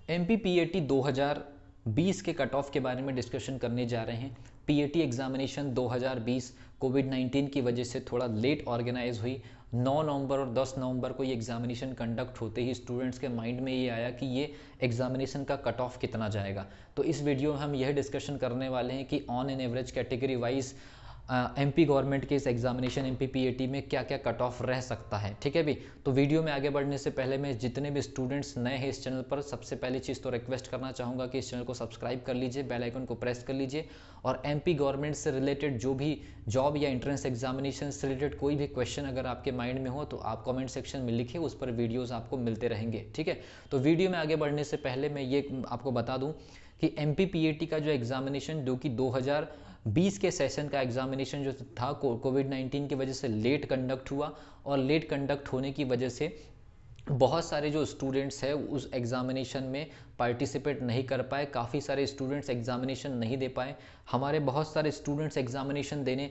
MPPAT 2020 के cut off के बारे में डिस्कशन करने जा रहे हैं। पीएटी एग्जामिनेशन 2020 कोविड-19 की वजह से थोड़ा लेट ऑर्गेनाइज हुई। 9 नवंबर और 10 नवंबर को ये एग्जामिनेशन कंडक्ट होते ही स्टूडेंट्स के माइंड में ये आया कि ये एग्जामिनेशन का कट ऑफ कितना जाएगा। तो इस वीडियो में हम यह डिस्कशन करने वाले हैं कि on an average category wise MP government के इस एग्जामिनेशन MPPAT में क्या क्या कट ऑफ रह सकता है। ठीक है भी। तो वीडियो में आगे बढ़ने से पहले मैं जितने भी स्टूडेंट्स नए हैं इस चैनल पर, सबसे पहली चीज़ तो रिक्वेस्ट करना चाहूँगा कि इस चैनल को सब्सक्राइब कर लीजिए, बेल आइकन को प्रेस कर लीजिए और एमपी गवर्नमेंट से रिलेटेड जो भी जॉब या एंट्रेंस एग्जामिनेशन से रिलेटेड कोई भी क्वेश्चन अगर आपके माइंड में हो तो आप कॉमेंट सेक्शन में लिखिए, उस पर वीडियोज़ आपको मिलते रहेंगे। ठीक है। तो वीडियो में आगे बढ़ने से पहले मैं ये आपको बता दूँ कि MPPAT का जो एग्जामिनेशन जो कि 2020 के सेशन का एग्जामिनेशन जो था कोविड-19 की वजह से लेट कंडक्ट हुआ और लेट कंडक्ट होने की वजह से बहुत सारे जो स्टूडेंट्स हैं उस एग्जामिनेशन में पार्टिसिपेट नहीं कर पाए। काफ़ी सारे स्टूडेंट्स एग्जामिनेशन नहीं दे पाए। हमारे बहुत सारे स्टूडेंट्स एग्जामिनेशन देने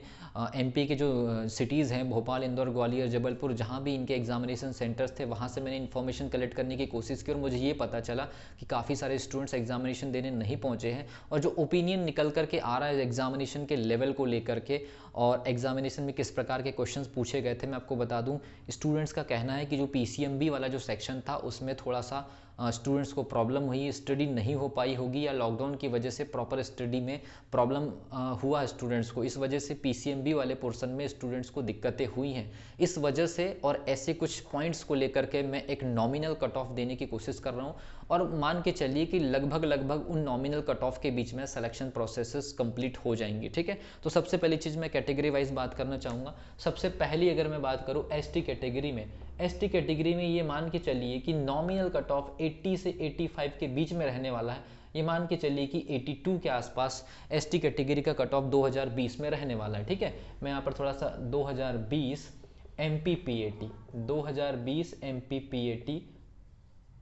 एमपी के जो सिटीज़ हैं भोपाल, इंदौर, ग्वालियर, जबलपुर, जहाँ भी इनके एग्जामिनेशन सेंटर्स थे वहाँ से मैंने इन्फॉर्मेशन कलेक्ट करने की कोशिश की और मुझे ये पता चला कि काफ़ी सारे स्टूडेंट्स एग्जामिनेशन देने नहीं पहुँचे हैं। और जो ओपिनियन निकल करके आ रहा है एग्जामिनेशन के लेवल को लेकर के और एग्जामिनेशन में किस प्रकार के क्वेश्चंस पूछे गए थे, मैं आपको बता दूं स्टूडेंट्स का कहना है कि जो PCMB वाला जो सेक्शन था उसमें थोड़ा सा स्टूडेंट्स को प्रॉब्लम हुई, स्टडी नहीं हो पाई होगी या लॉकडाउन की वजह से प्रॉपर स्टडी में प्रॉब्लम हुआ स्टूडेंट्स को। इस वजह से PCMB वाले पोर्शन में स्टूडेंट्स को दिक्कतें हुई हैं। इस वजह से और ऐसे कुछ पॉइंट्स को लेकर के मैं एक नॉमिनल कट ऑफ देने की कोशिश कर रहा हूँ और मान के चलिए कि लगभग उन नॉमिनल कट ऑफ के बीच में सिलेक्शन प्रोसेसेस कंप्लीट हो जाएंगे। ठीक है। तो सबसे पहली चीज़ मैं कैटेगरी वाइज बात करना चाहूँगा। सबसे पहली अगर मैं बात करूँ ST कैटेगरी में, ST कैटेगरी में ये मान के चलिए कि नॉमिनल कट ऑफ 80 से 85 के बीच में रहने वाला है। ये मान के चलिए कि 82 के आसपास ST कैटेगरी का कट ऑफ 2020 में रहने वाला है। ठीक है। मैं यहाँ पर थोड़ा सा 2020 MPPAT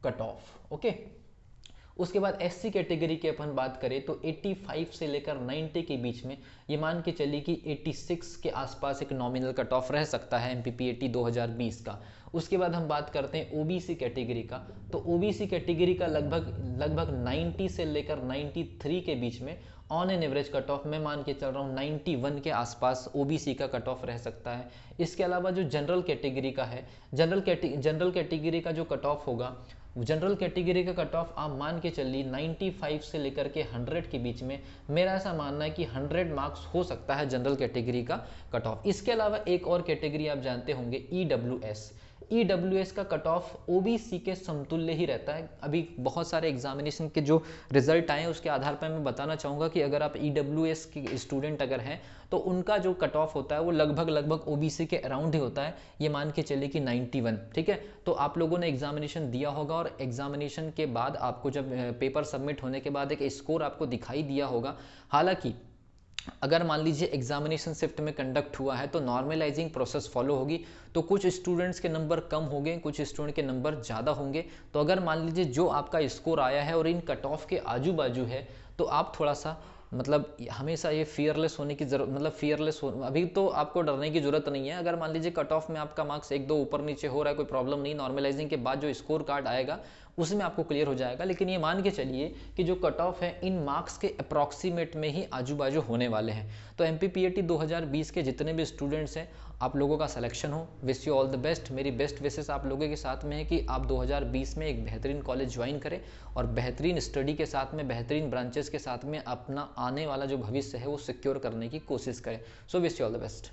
कट ऑफ। ओके। उसके बाद SC कैटेगरी की अपन बात करें तो 85 से लेकर 90 के बीच में ये मान के चलिए कि 86 के आसपास एक नॉमिनल कट ऑफ रह सकता है MPPAT 2020 का। उसके बाद हम बात करते हैं OBC कैटेगरी का, तो OBC कैटेगरी का लगभग 90 से लेकर 93 के बीच में on an average cut off मैं मान के चल रहा हूँ 91 के आसपास OBC का कट ऑफ रह सकता है। इसके अलावा जो जनरल कैटेगरी का है, जनरल कैटेगरी का जो कट ऑफ होगा, जनरल कैटेगरी का कट ऑफ आप मान के चलिए 95 से लेकर के 100 के बीच में, मेरा ऐसा मानना है कि 100 मार्क्स हो सकता है जनरल कैटेगरी का कट ऑफ। इसके अलावा एक और कैटेगरी आप जानते होंगे EWS का कट ऑफ OBC के समतुल्य ही रहता है। अभी बहुत सारे एग्जामिनेशन के जो रिजल्ट आए उसके आधार पर मैं बताना चाहूँगा कि अगर आप EWS के स्टूडेंट अगर हैं तो उनका जो कट ऑफ होता है वो लगभग OBC के अराउंड ही होता है। ये मान के चलिए कि 91। ठीक है। तो आप लोगों ने एग्जामिनेशन दिया होगा और एग्जामिनेशन के बाद आपको जब पेपर सबमिट होने के बाद एक स्कोर आपको दिखाई दिया होगा। हालांकि अगर मान लीजिए एग्जामिनेशन शिफ्ट में कंडक्ट हुआ है तो नॉर्मलाइजिंग प्रोसेस फॉलो होगी, तो कुछ स्टूडेंट्स के नंबर कम होंगे, कुछ स्टूडेंट के नंबर ज़्यादा होंगे। तो अगर मान लीजिए जो आपका स्कोर आया है और इन कट ऑफ के आजू बाजू है तो आप थोड़ा सा हमेशा ये फियरलेस होने की जरूरत अभी तो आपको डरने की जरूरत नहीं है। अगर मान लीजिए कट ऑफ में आपका मार्क्स 1-2 ऊपर नीचे हो रहा है, कोई प्रॉब्लम नहीं, नॉर्मलाइजिंग के बाद जो स्कोर कार्ड आएगा उसमें आपको क्लियर हो जाएगा। लेकिन ये मान के चलिए कि जो कट ऑफ है इन मार्क्स के अप्रॉक्सीमेट में ही आजू बाजू होने वाले हैं। तो MPPAT 2020 के जितने भी स्टूडेंट्स हैं आप लोगों का सिलेक्शन हो। Wish you all the best. मेरी बेस्ट विशेस आप लोगों के साथ में है कि आप 2020 में एक बेहतरीन कॉलेज ज्वाइन करें और बेहतरीन स्टडी के साथ में बेहतरीन ब्रांचेस के साथ में अपना आने वाला जो भविष्य है वो सिक्योर करने की कोशिश करें। So wish you all the best.